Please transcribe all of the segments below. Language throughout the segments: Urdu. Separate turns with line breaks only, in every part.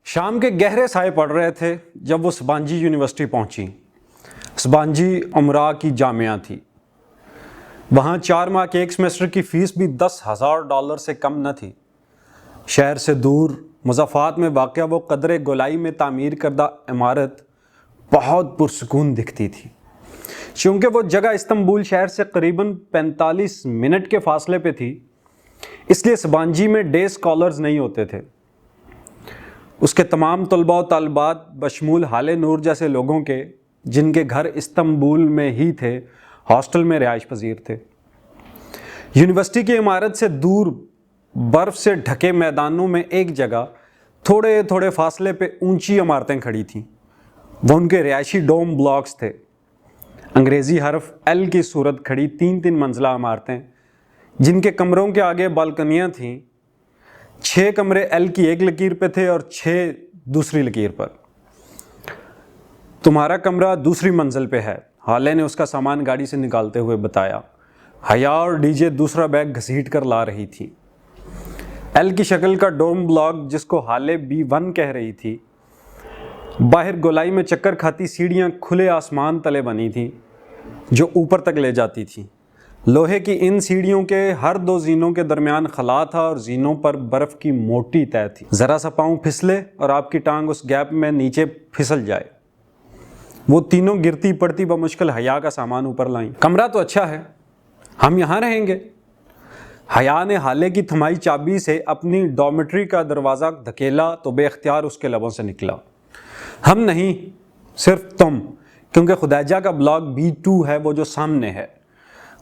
شام کے گہرے سائے پڑ رہے تھے جب وہ سبانجی یونیورسٹی پہنچی۔ سبانجی امراء کی جامعہ تھی۔ وہاں 4 ماہ کے ایک سیمسٹر کی فیس بھی $10,000 سے کم نہ تھی۔ شہر سے دور مضافات میں واقع وہ قدرے گولائی میں تعمیر کردہ عمارت بہت پرسکون دکھتی تھی۔ چونکہ وہ جگہ استنبول شہر سے قریباً 45 منٹ کے فاصلے پہ تھی، اس لیے سبانجی میں ڈے اسکالرز نہیں ہوتے تھے۔ اس کے تمام طلباء و طالبات بشمول حالِ نور جیسے لوگوں کے، جن کے گھر استنبول میں ہی تھے، ہاسٹل میں رہائش پذیر تھے۔ یونیورسٹی کی عمارت سے دور برف سے ڈھکے میدانوں میں ایک جگہ تھوڑے تھوڑے فاصلے پہ اونچی عمارتیں کھڑی تھیں۔ وہ ان کے رہائشی ڈوم بلاکس تھے، انگریزی حرف ایل کی صورت کھڑی 3 منزلہ عمارتیں، جن کے کمروں کے آگے بالکنیاں تھیں۔ 6 کمرے ایل کی ایک لکیر پہ تھے اور 6 دوسری لکیر پر۔ تمہارا کمرہ دوسری منزل پہ ہے، حالے نے اس کا سامان گاڑی سے نکالتے ہوئے بتایا۔ حیا اور ڈی جے دوسرا بیگ گھسیٹ کر لا رہی تھی۔ ایل کی شکل کا ڈوم بلاک، جس کو حالے B1 کہہ رہی تھی، باہر گولائی میں چکر کھاتی سیڑھیاں کھلے آسمان تلے بنی تھیں جو اوپر تک لے جاتی تھیں۔ لوہے کی ان سیڑھیوں کے ہر 2 زینوں کے درمیان خلا تھا اور زینوں پر برف کی موٹی تہ تھی۔ ذرا سا پاؤں پھسلے اور آپ کی ٹانگ اس گیپ میں نیچے پھسل جائے۔ وہ تینوں گرتی پڑتی بمشکل حیا کا سامان اوپر لائیں۔ کمرہ تو اچھا ہے، ہم یہاں رہیں گے۔ حیا نے حالے کی تھمائی چابی سے اپنی ڈارمیٹری کا دروازہ دھکیلا تو بے اختیار اس کے لبوں سے نکلا، ہم نہیں، صرف تم، کیونکہ خدیجہ کا بلاک B2 ہے، وہ جو سامنے ہے۔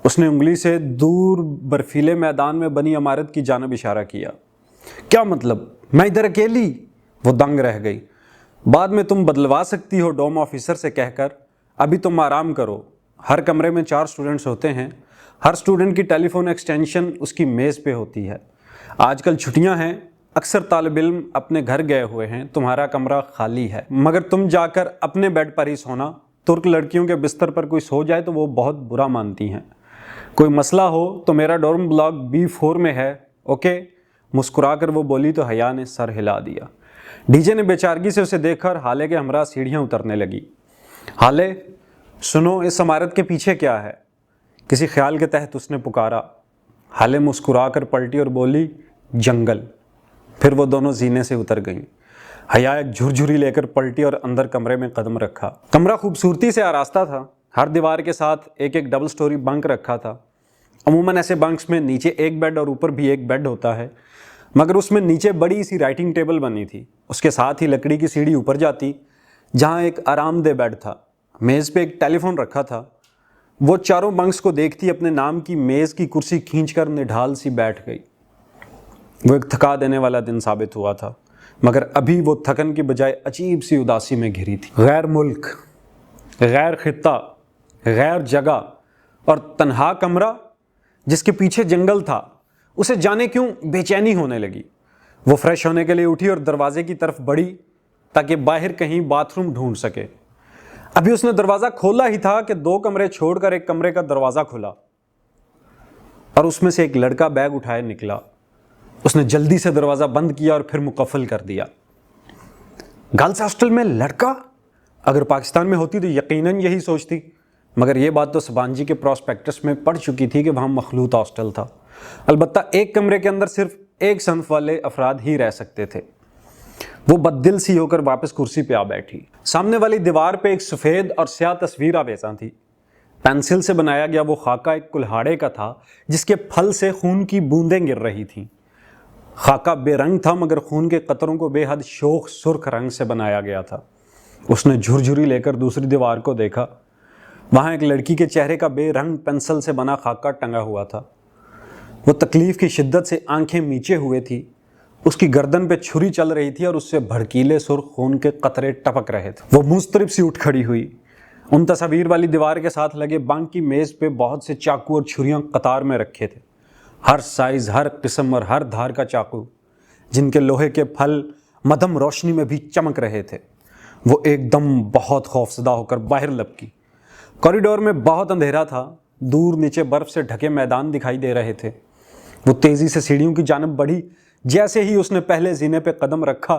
اس نے انگلی سے دور برفیلے میدان میں بنی عمارت کی جانب اشارہ کیا۔ کیا مطلب؟ میں ادھر اکیلی؟ وہ دنگ رہ گئی۔ بعد میں تم بدلوا سکتی ہو ڈوم آفیسر سے کہہ کر، ابھی تم آرام کرو۔ ہر کمرے میں 4 اسٹوڈنٹس ہوتے ہیں، ہر اسٹوڈنٹ کی ٹیلی فون ایکسٹینشن اس کی میز پہ ہوتی ہے۔ آج کل چھٹیاں ہیں، اکثر طالب علم اپنے گھر گئے ہوئے ہیں، تمہارا کمرہ خالی ہے، مگر تم جا کر اپنے بیڈ پر ہی سونا۔ ترک لڑکیوں کے بستر پر کوئی سو جائے تو وہ بہت برا مانتی ہیں۔ کوئی مسئلہ ہو تو میرا ڈورم بلاک B4 میں ہے، اوکے؟ مسکرا کر وہ بولی تو حیا نے سر ہلا دیا۔ ڈی جے نے بیچارگی سے اسے دیکھ کر حالے کے ہمراہ سیڑھیاں اترنے لگی۔ حالے، سنو، اس عمارت کے پیچھے کیا ہے؟ کسی خیال کے تحت اس نے پکارا۔ حالے مسکرا کر پلٹی اور بولی، جنگل۔ پھر وہ دونوں زینے سے اتر گئیں۔ حیا ایک جھرجھری لے کر پلٹی اور اندر کمرے میں قدم رکھا۔ کمرہ خوبصورتی سے آراستہ تھا، ہر دیوار کے ساتھ ایک ڈبل سٹوری بنک رکھا تھا۔ عموماً ایسے بنکس میں نیچے ایک بیڈ اور اوپر بھی ایک بیڈ ہوتا ہے، مگر اس میں نیچے بڑی سی رائٹنگ ٹیبل بنی تھی، اس کے ساتھ ہی لکڑی کی سیڑھی اوپر جاتی جہاں ایک آرام دہ بیڈ تھا۔ میز پہ ایک ٹیلی فون رکھا تھا۔ وہ چاروں بنکس کو دیکھتی اپنے نام کی میز کی کرسی کھینچ کر نڈھال سی بیٹھ گئی۔ وہ ایک تھکا دینے والا دن ثابت ہوا تھا، مگر ابھی وہ تھکن کی بجائے عجیب سی اداسی میں گھری تھی۔ غیر ملک، غیر خطہ، غیر جگہ اور تنہا کمرہ جس کے پیچھے جنگل تھا، اسے جانے کیوں بے چینی ہونے لگی۔ وہ فریش ہونے کے لیے اٹھی اور دروازے کی طرف بڑھی تاکہ باہر کہیں باتھ روم ڈھونڈ سکے۔ ابھی اس نے دروازہ کھولا ہی تھا کہ 2 کمرے چھوڑ کر ایک کمرے کا دروازہ کھلا اور اس میں سے ایک لڑکا بیگ اٹھائے نکلا۔ اس نے جلدی سے دروازہ بند کیا اور پھر مقفل کر دیا۔ گرلز ہاسٹل میں لڑکا؟ اگر پاکستان میں ہوتی تو یقیناً یہی سوچتی، مگر یہ بات تو سبانجی کے پراسپیکٹس میں پڑھ چکی تھی کہ وہاں مخلوط ہاسٹل تھا، البتہ ایک کمرے کے اندر صرف ایک صنف والے افراد ہی رہ سکتے تھے۔ وہ بددل سی ہو کر واپس کرسی پہ آ بیٹھی۔ سامنے والی دیوار پہ ایک سفید اور سیاہ تصویر آویزاں تھی۔ پینسل سے بنایا گیا وہ خاکہ ایک کلہاڑے کا تھا جس کے پھل سے خون کی بوندیں گر رہی تھیں۔ خاکہ بے رنگ تھا مگر خون کے قطروں کو بے حد شوخ سرخ رنگ سے بنایا گیا تھا۔ اس نے جھرجھری لے کر دوسری دیوار کو دیکھا، وہاں ایک لڑکی کے چہرے کا بے رنگ پینسل سے بنا خاکہ ٹنگا ہوا تھا۔ وہ تکلیف کی شدت سے آنکھیں میچے ہوئے تھی، اس کی گردن پہ چھری چل رہی تھی اور اس سے بھڑکیلے سرخ خون کے قطرے ٹپک رہے تھے۔ وہ مضطرب سی اٹھ کھڑی ہوئی۔ ان تصاویر والی دیوار کے ساتھ لگے بنک کی میز پہ بہت سے چاقو اور چھریاں قطار میں رکھے تھے، ہر سائز، ہر قسم اور ہر دھار کا چاقو، جن کے لوہے کے پھل مدھم روشنی میں بھی چمک رہے تھے۔ وہ ایک دم بہت خوفزدہ ہو کر باہر لپکی۔ کوریڈور میں بہت اندھیرا تھا، دور نیچے برف سے ڈھکے میدان دکھائی دے رہے تھے۔ وہ تیزی سے سیڑھیوں کی جانب بڑھی۔ جیسے ہی اس نے پہلے زینے پہ قدم رکھا،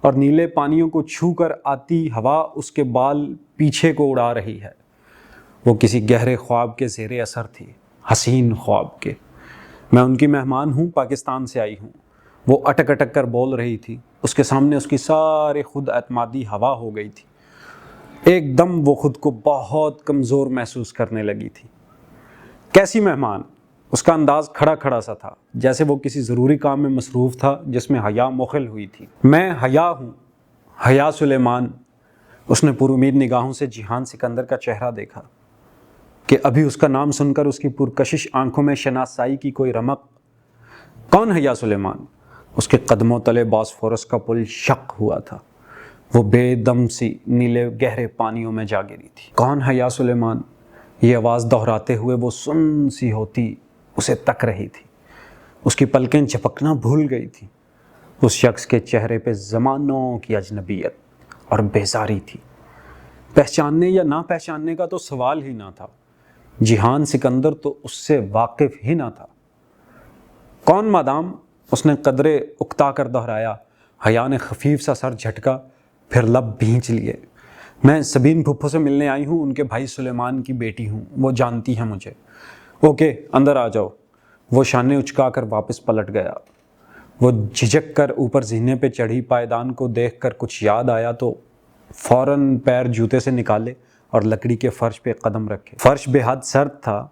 اور نیلے پانیوں کو چھو کر آتی ہوا اس کے بال پیچھے کو اڑا رہی ہے۔ وہ کسی گہرے خواب کے زیر اثر تھی، حسین خواب کے۔ میں ان کی مہمان ہوں، پاکستان سے آئی ہوں۔ وہ اٹک اٹک کر بول رہی تھی۔ اس کے سامنے اس کی ساری خود اعتمادی ہوا ہو گئی تھی۔ ایک دم وہ خود کو بہت کمزور محسوس کرنے لگی تھی۔ کیسی مہمان؟ اس کا انداز کھڑا کھڑا سا تھا، جیسے وہ کسی ضروری کام میں مصروف تھا جس میں حیا مخل ہوئی تھی۔ میں حیا ہوں، حیا سلیمان۔ اس نے پر امید نگاہوں سے جیہان سکندر کا چہرہ دیکھا کہ ابھی اس کا نام سن کر اس کی پرکشش آنکھوں میں شناسائی کی کوئی رمق۔ کون حیا سلیمان؟ اس کے قدموں تلے باسفورس کا پل شق ہوا تھا۔ وہ بے دم سی نیلے گہرے پانیوں میں جا گری تھی۔ کون حیا سلیمان؟ یہ آواز دہراتے ہوئے وہ سن سی ہوتی اسے تک رہی تھی۔ اس کی پلکیں جھپکنا بھول گئی تھی۔ اس شخص کے چہرے پہ زمانوں کی اجنبیت اور بیزاری تھی۔ پہچاننے یا نہ پہچاننے کا تو سوال ہی نہ تھا۔ جیہان سکندر تو اس سے واقف ہی نہ تھا۔ کون مادام؟ اس نے قدرے اکتا کر دہرایا۔ حیا نے خفیف سا سر جھٹکا، پھر لب بھینچ لیے۔ میں سبین پھپھو سے ملنے آئی ہوں، ان کے بھائی سلیمان کی بیٹی ہوں، وہ جانتی ہیں مجھے۔ اوکے، اندر آ جاؤ۔ وہ شانے اچکا کر واپس پلٹ گیا۔ وہ جھجک کر اوپر زینے پہ چڑھی پائیدان کو دیکھ کر کچھ یاد آیا تو فوراً پیر جوتے سے نکالے اور لکڑی کے فرش پہ قدم رکھے۔ فرش بے حد سرد تھا۔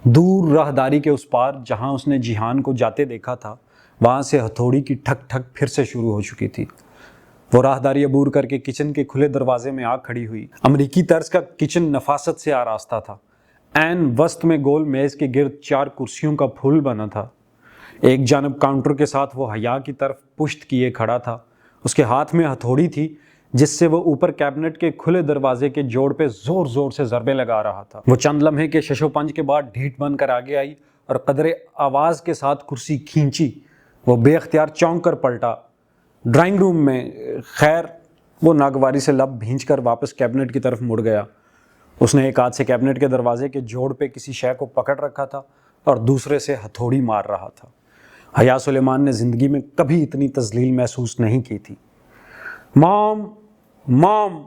دور راہداری کے اس پار جہاں اس نے جیہان کو جاتے دیکھا تھا، وہاں سے ہتھوڑی کی ٹھک ٹھک پھر سے شروع ہو چکی تھی۔ وہ راہداری عبور کر کے کچن کے کھلے دروازے میں آ کھڑی ہوئی۔ امریکی طرز کا کچن نفاست سے آراستہ تھا۔ عین وسط میں گول میز کے گرد 4 کرسیوں کا پھول بنا تھا۔ ایک جانب کاؤنٹر کے ساتھ وہ حیا کی طرف پشت کیے کھڑا تھا۔ اس کے ہاتھ میں ہتھوڑی تھی جس سے وہ اوپر کیبنٹ کے کھلے دروازے کے جوڑ پہ زور زور سے ضربے لگا رہا تھا۔ وہ چند لمحے کے شش و پنج کے بعد ڈھیٹ بن کر آگے آئی اور قدرے آواز کے ساتھ کرسی کھینچی۔ وہ بے اختیار چونک کر پلٹا۔ ڈرائنگ روم میں خیر؟ وہ ناگواری سے لب بھینچ کر واپس کیبنٹ کی طرف مڑ گیا۔ اس نے ایک ہاتھ سے کیبنٹ کے دروازے کے جوڑ پہ کسی شے کو پکڑ رکھا تھا اور دوسرے سے ہتھوڑی مار رہا تھا۔ حیا سلیمان نے زندگی میں کبھی اتنی تذلیل محسوس نہیں کی تھی۔ مام مام!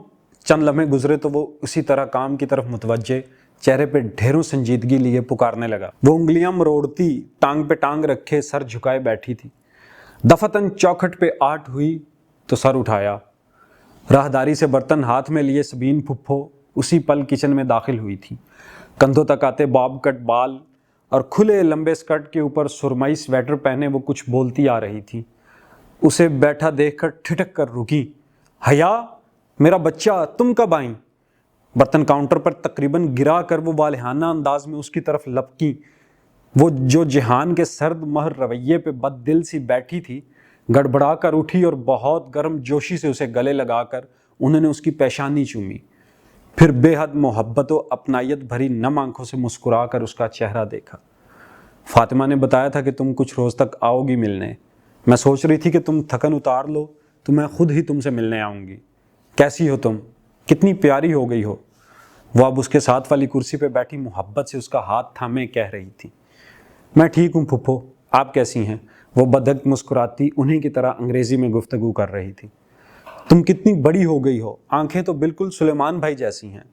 چند لمحے گزرے تو وہ اسی طرح کام کی طرف متوجہ، چہرے پہ ڈھیروں سنجیدگی لیے پکارنے لگا۔ وہ انگلیاں مروڑتی ٹانگ پہ ٹانگ رکھے سر جھکائے بیٹھی تھی۔ دفتن چوکھٹ پہ آٹ ہوئی تو سر اٹھایا۔ راہداری سے برتن ہاتھ میں لیے سبین پھپھو اسی پل کچن میں داخل ہوئی تھی۔ کندھوں تک آتے باب کٹ بال اور کھلے لمبے سکرٹ کے اوپر سرمئی سویٹر پہنے وہ کچھ بولتی آ رہی تھی۔ اسے بیٹھا دیکھ کر ٹھٹک کر رکی۔ حیا، میرا بچہ، تم کب آئیں؟ برتن کاؤنٹر پر تقریباً گرا کر وہ والہانہ انداز میں اس کی طرف لپکیں۔ وہ جو جیہان کے سرد مہر رویے پہ بد دل سی بیٹھی تھی، گڑبڑا کر اٹھی اور بہت گرم جوشی سے اسے گلے لگا کر انہوں نے اس کی پیشانی چومی۔ پھر بے حد محبت و اپنائیت بھری نم آنکھوں سے مسکرا کر اس کا چہرہ دیکھا۔ فاطمہ نے بتایا تھا کہ تم کچھ روز تک آؤ گی ملنے۔ میں سوچ رہی تھی کہ تم تھکن اتار لو تو میں خود ہی تم سے ملنے آؤں گی۔ کیسی ہو تم؟ کتنی پیاری ہو گئی ہو۔ وہ اب اس کے ساتھ والی کرسی پہ بیٹھی محبت سے اس کا ہاتھ تھامے کہہ رہی تھی۔ میں ٹھیک ہوں پھپھو، آپ کیسی ہیں؟ وہ بدہک مسکراتی انہی کی طرح انگریزی میں گفتگو کر رہی تھی۔ تم کتنی بڑی ہو گئی ہو، آنکھیں تو بالکل سلیمان بھائی جیسی ہیں۔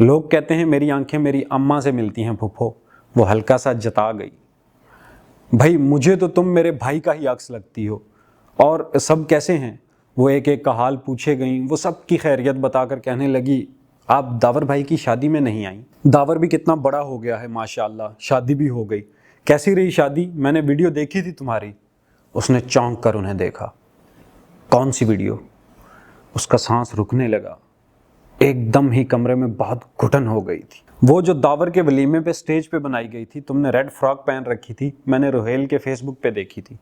لوگ کہتے ہیں میری آنکھیں میری اماں سے ملتی ہیں پھپھو۔ وہ ہلکا سا جتا گئی۔ بھائی مجھے تو تم میرے بھائی کا ہی عکس لگتی ہو۔ اور سب کیسے ہیں؟ وہ ایک ایک کا حال پوچھے گئیں۔ وہ سب کی خیریت بتا کر کہنے لگی، آپ داور بھائی کی شادی میں نہیں آئیں؟ داور بھی کتنا بڑا ہو گیا ہے ماشاءاللہ، شادی بھی ہو گئی۔ کیسی رہی شادی؟ میں نے ویڈیو دیکھی تھی تمہاری۔ اس نے چونک کر انہیں دیکھا۔ کون سی ویڈیو؟ اس کا سانس رکنے لگا۔ ایک دم ہی کمرے میں بہت گھٹن ہو گئی تھی۔ وہ جو داور کے ولیمے پہ سٹیج پہ بنائی گئی تھی، تم نے ریڈ فراک پہن رکھی تھی، میں نے روہیل کے فیس بک پہ دیکھی تھی۔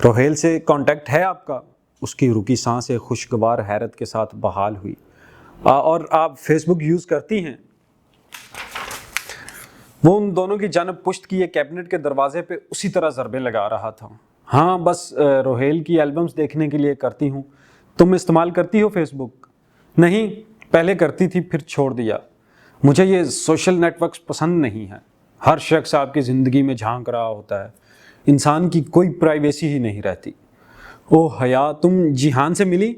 روہیل سے کانٹیکٹ ہے آپ کا؟ اس کی رکی سانس ایک خوشگوار حیرت کے ساتھ بحال ہوئی۔ اور آپ فیس بک یوز کرتی ہیں؟ وہ ان دونوں کی جانب پشت کیے کیبنٹ کے دروازے پہ اسی طرح ضربے لگا رہا تھا۔ ہاں بس روہیل کی البمز دیکھنے کے لیے کرتی ہوں۔ تم استعمال کرتی ہو فیس بک؟ نہیں، پہلے کرتی تھی پھر چھوڑ دیا۔ مجھے یہ سوشل نیٹ ورکس پسند نہیں ہیں۔ ہر شخص آپ کی زندگی میں جھانک رہا ہوتا ہے، انسان کی کوئی پرائیویسی ہی نہیں رہتی۔ او حیا، تم جیحان سے ملی؟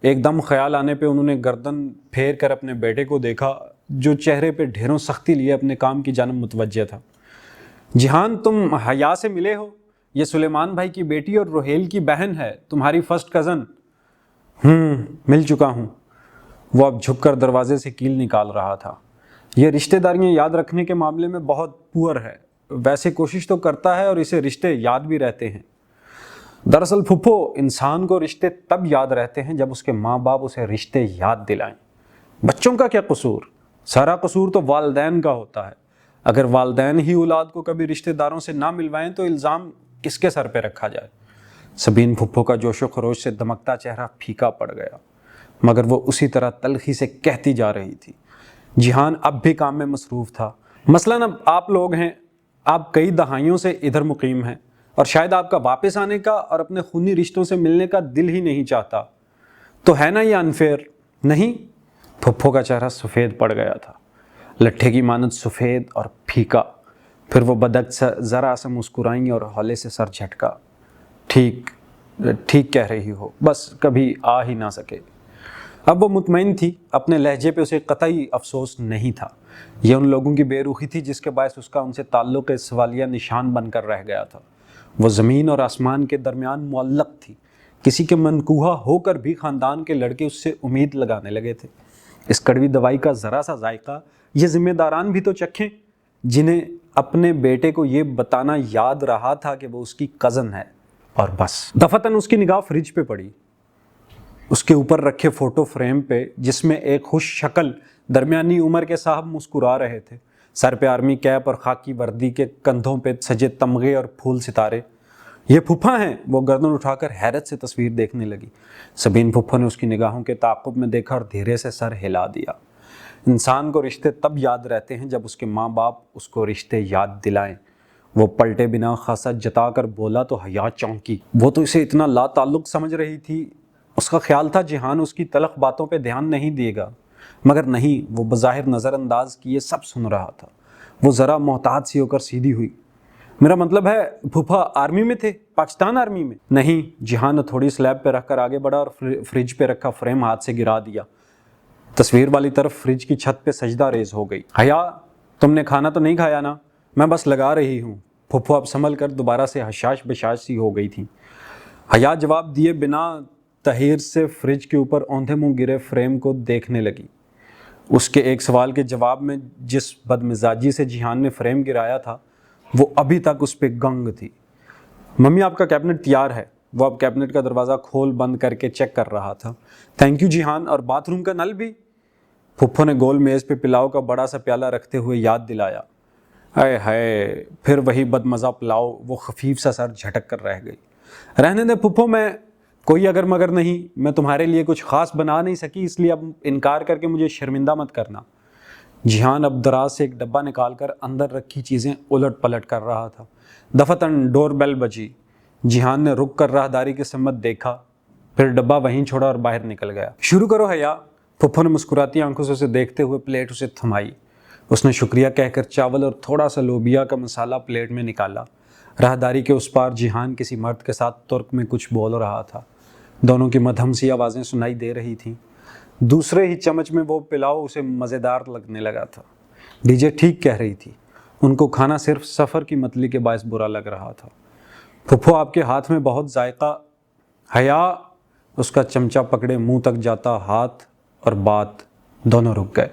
ایک دم خیال آنے پہ انہوں نے گردن پھیر کر اپنے بیٹے کو دیکھا جو چہرے پہ ڈھیروں سختی لیے اپنے کام کی جانب متوجہ تھا۔ جیحان، تم حیا سے ملے ہو؟ یہ سلیمان بھائی کی بیٹی اور روہیل کی بہن ہے، تمہاری فرسٹ کزن۔ مل چکا ہوں۔ وہ اب جھک کر دروازے سے کیل نکال رہا تھا۔ یہ رشتہ داریاں یاد رکھنے کے معاملے میں بہت پور ہے، ویسے کوشش تو کرتا ہے اور اسے رشتے یاد بھی رہتے ہیں۔ دراصل پھپھو، انسان کو رشتے تب یاد رہتے ہیں جب اس کے ماں باپ اسے رشتے یاد دلائیں۔ بچوں کا کیا قصور؟ سارا قصور تو والدین کا ہوتا ہے۔ اگر والدین ہی اولاد کو کبھی رشتے داروں سے نہ ملوائیں تو الزام کس کے سر پہ رکھا جائے؟ سبین پھپھو کا جوش و خروش سے دمکتا چہرہ پھیکا پڑ گیا، مگر وہ اسی طرح تلخی سے کہتی جا رہی تھی۔ جیحان اب بھی کام میں مصروف تھا۔ مثلاً اب آپ لوگ ہیں، آپ کئی دہائیوں سے ادھر مقیم ہیں اور شاید آپ کا واپس آنے کا اور اپنے خونی رشتوں سے ملنے کا دل ہی نہیں چاہتا، تو ہے نا یہ انفیئر؟ نہیں؟ پھپھو کا چہرہ سفید پڑ گیا تھا، لٹھے کی مانند سفید اور پھیکا۔ پھر وہ بدک ذرا سا مسکرائیں اور ہولے سے سر جھٹکا۔ ٹھیک کہہ رہی ہو، بس کبھی آ ہی نہ سکے۔ اب وہ مطمئن تھی، اپنے لہجے پہ اسے قطعی افسوس نہیں تھا۔ یہ ان لوگوں کی بے رخی تھی جس کے باعث اس کا ان سے تعلق سوالیہ نشان بن کر رہ گیا تھا۔ وہ زمین اور آسمان کے درمیان معلق تھی۔ کسی کے منکوہا ہو کر بھی خاندان کے لڑکے اس سے امید لگانے لگے تھے۔ اس کڑوی دوائی کا ذرا سا ذائقہ یہ ذمہ داران بھی تو چکھیں، جنہیں اپنے بیٹے کو یہ بتانا یاد رہا تھا کہ وہ اس کی کزن ہے، اور بس۔ دفعتاً اس کی نگاہ فریج پہ پڑی، اس کے اوپر رکھے فوٹو فریم پہ جس میں ایک خوش شکل درمیانی عمر کے صاحب مسکرا رہے تھے، سر پہ آرمی کیپ اور خاکی وردی کے کندھوں پہ سجے تمغے اور پھول ستارے۔ یہ پھپھا ہیں؟ وہ گردن اٹھا کر حیرت سے تصویر دیکھنے لگی۔ سبین پھپھو نے اس کی نگاہوں کے تعاقب میں دیکھا اور دھیرے سے سر ہلا دیا۔ انسان کو رشتے تب یاد رہتے ہیں جب اس کے ماں باپ اس کو رشتے یاد دلائیں۔ وہ پلٹے بنا خاصا جتا کر بولا تو حیا چونکی۔ وہ تو اسے اتنا لا تعلق سمجھ رہی تھی، اس کا خیال تھا جیحان اس کی تلخ باتوں پہ دھیان نہیں دے گا، مگر نہیں، وہ بظاہر نظر انداز کیے سب سن رہا تھا۔ وہ ذرا محتاط سی ہو کر سیدھی ہوئی۔ میرا مطلب ہے پھپھا آرمی میں تھے؟ پاکستان آرمی میں؟ نہیں۔ جیحان نے تھوڑی سلیب پہ رکھ کر آگے بڑھا اور فریج پہ رکھا فریم ہاتھ سے گرا دیا۔ تصویر والی طرف فریج کی چھت پہ سجدہ ریز ہو گئی۔ حیا، تم نے کھانا تو نہیں کھایا نا؟ میں بس لگا رہی ہوں۔ پھپھو اب سنبھل کر دوبارہ سے حشاش بشاش سی ہو گئی تھی۔ حیا جواب دیے بنا تحیر سے فریج کے اوپر اوندھے منہ گرے فریم کو دیکھنے لگی۔ اس کے ایک سوال کے جواب میں جس بدمزاجی سے جیحان نے فریم گرایا تھا وہ ابھی تک اس پہ گنگ تھی۔ ممی، آپ کا کیبنٹ تیار ہے۔ وہ اب کیبنٹ کا دروازہ کھول بند کر کے چیک کر رہا تھا۔ تھینک یو جیحان، اور باتھ روم کا نل بھی؟ پھپھو نے گول میز پہ پلاؤ کا بڑا سا پیالہ رکھتے ہوئے یاد دلایا۔ اے ہائے، پھر وہی بدمزہ پلاؤ۔ وہ خفیف سا سر جھٹک کر رہ گئی۔ رہنے دے پھپھو، میں کوئی اگر مگر نہیں، میں تمہارے لیے کچھ خاص بنا نہیں سکی، اس لیے اب انکار کر کے مجھے شرمندہ مت کرنا۔ جیحان اب دراز سے ایک ڈبہ نکال کر اندر رکھی چیزیں الٹ پلٹ کر رہا تھا۔ دفعتاً ڈور بیل بجی۔ جیحان نے رک کر راہداری کی سمت دیکھا، پھر ڈبہ وہیں چھوڑا اور باہر نکل گیا۔ شروع کرو حیا۔ پھپھو نے مسکراتی آنکھوں سے اسے دیکھتے ہوئے پلیٹ اسے تھمائی۔ اس نے شکریہ کہہ کر چاول اور تھوڑا سا لوبیا کا مسالہ پلیٹ میں نکالا۔ راہداری کے اس پار جیحان کسی مرد کے ساتھ ترک میں کچھ بول رہا تھا۔ دونوں کی مدھم سی آوازیں سنائی دے رہی تھیں۔ دوسرے ہی چمچ میں وہ پلاؤ اسے مزیدار لگنے لگا تھا۔ ڈی جے ٹھیک کہہ رہی تھی، ان کو کھانا صرف سفر کی متلی کے باعث برا لگ رہا تھا۔ پھپھو، آپ کے ہاتھ میں بہت ذائقہ۔ حیا، اس کا چمچہ پکڑے منہ تک جاتا ہاتھ اور بات دونوں رک گئے۔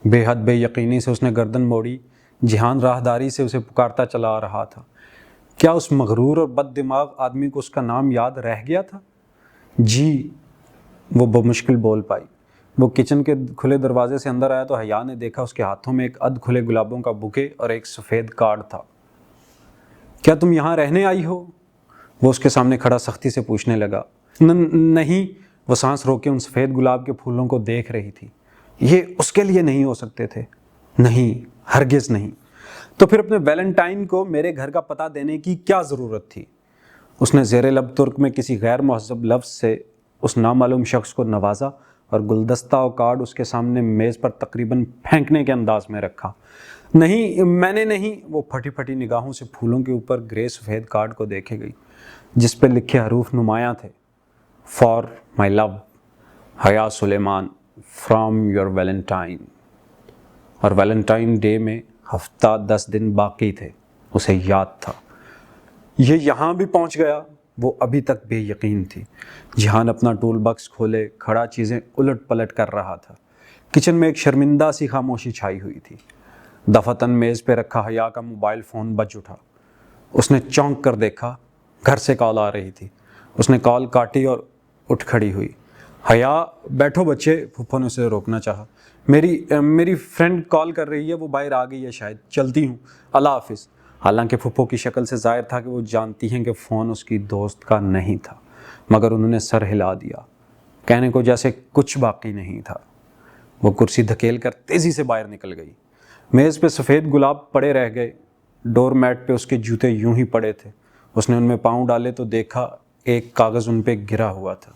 بے حد بے یقینی سے اس نے گردن موڑی۔ جیحان راہداری سے اسے پکارتا چلا آ رہا تھا۔ کیا اس مغرور اور بد دماغ آدمی کو اس کا نام یاد رہ گیا تھا؟ جی، وہ بمشکل بول پائی۔ وہ کچن کے کھلے دروازے سے اندر آیا تو حیا نے دیکھا اس کے ہاتھوں میں ایک ادھ کھلے گلابوں کا بوکے اور ایک سفید کارڈ تھا۔ کیا تم یہاں رہنے آئی ہو؟ وہ اس کے سامنے کھڑا سختی سے پوچھنے لگا۔ نہیں۔ وہ سانس روک کے ان سفید گلاب کے پھولوں کو دیکھ رہی تھی۔ یہ اس کے لیے نہیں ہو سکتے تھے۔ نہیں، ہرگز نہیں۔ تو پھر اپنے ویلنٹائن کو میرے گھر کا پتہ دینے کی کیا ضرورت تھی؟ اس نے زیر لب ترک میں کسی غیر مہذب لفظ سے اس نامعلوم شخص کو نوازا اور گلدستہ اور کارڈ اس کے سامنے میز پر تقریباً پھینکنے کے انداز میں رکھا۔ نہیں، میں نے نہیں۔ وہ پھٹی پھٹی نگاہوں سے پھولوں کے اوپر گرے سفید کارڈ کو دیکھے گئی۔ جس پہ لکھے حروف نمایاں تھے، فار مائی لو حیا سلیمان فرام یور ویلنٹائن۔ اور ویلنٹائن ڈے میں ہفتہ 10 دن باقی تھے، اسے یاد تھا۔ یہ یہاں بھی پہنچ گیا، وہ ابھی تک بے یقین تھی۔ جہان اپنا ٹول باکس کھولے کھڑا چیزیں الٹ پلٹ کر رہا تھا۔ کچن میں ایک شرمندہ سی خاموشی چھائی ہوئی تھی۔ دفعتاً میز پہ رکھا حیا کا موبائل فون بج اٹھا۔ اس نے چونک کر دیکھا، گھر سے کال آ رہی تھی۔ اس نے کال کاٹی اور اٹھ کھڑی ہوئی۔ حیا بیٹھو بچے، پھپھو نے اسے روکنا چاہا۔ میری فرینڈ کال کر رہی ہے، وہ باہر آ گئی ہے شاید، چلتی ہوں، اللہ حافظ۔ حالانکہ پھپھو کی شکل سے ظاہر تھا کہ وہ جانتی ہیں کہ فون اس کی دوست کا نہیں تھا، مگر انہوں نے سر ہلا دیا، کہنے کو جیسے کچھ باقی نہیں تھا۔ وہ کرسی دھکیل کر تیزی سے باہر نکل گئی۔ میز پہ سفید گلاب پڑے رہ گئے، ڈور میٹ پہ اس کے جوتے یوں ہی پڑے تھے۔ اس نے ان میں پاؤں ڈالے تو دیکھا ایک کاغذ ان پہ گرا ہوا تھا۔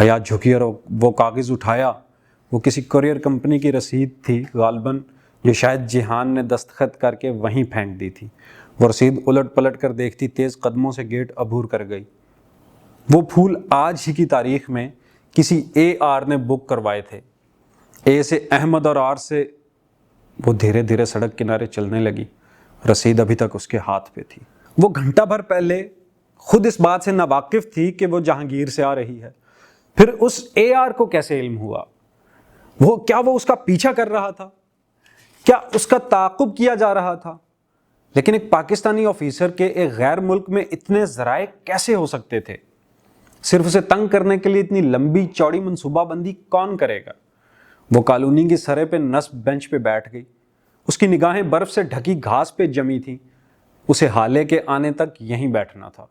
حیا جھکی اور وہ کاغذ اٹھایا۔ وہ کسی کوریئر کمپنی کی رسید تھی غالباً، جو شاید جہان نے دستخط کر کے وہیں پھینک دی تھی۔ وہ رسید الٹ پلٹ کر دیکھتی تیز قدموں سے گیٹ عبور کر گئی۔ وہ پھول آج ہی کی تاریخ میں کسی AR نے بک کروائے تھے۔ A سے احمد اور R سے۔ وہ دھیرے دھیرے سڑک کنارے چلنے لگی، رسید ابھی تک اس کے ہاتھ پہ تھی۔ وہ گھنٹہ بھر پہلے خود اس بات سے ناواقف تھی کہ وہ جہانگیر سے آ رہی ہے، پھر اس AR کو کیسے علم ہوا؟ کیا وہ اس کا پیچھا کر رہا تھا؟ کیا اس کا تعاقب کیا جا رہا تھا؟ لیکن ایک پاکستانی آفیسر کے ایک غیر ملک میں اتنے ذرائع کیسے ہو سکتے تھے؟ صرف اسے تنگ کرنے کے لیے اتنی لمبی چوڑی منصوبہ بندی کون کرے گا؟ وہ کالونی کی سرے پہ نصب بینچ پہ بیٹھ گئی۔ اس کی نگاہیں برف سے ڈھکی گھاس پہ جمی تھیں۔ اسے حالے کے آنے تک یہیں بیٹھنا تھا۔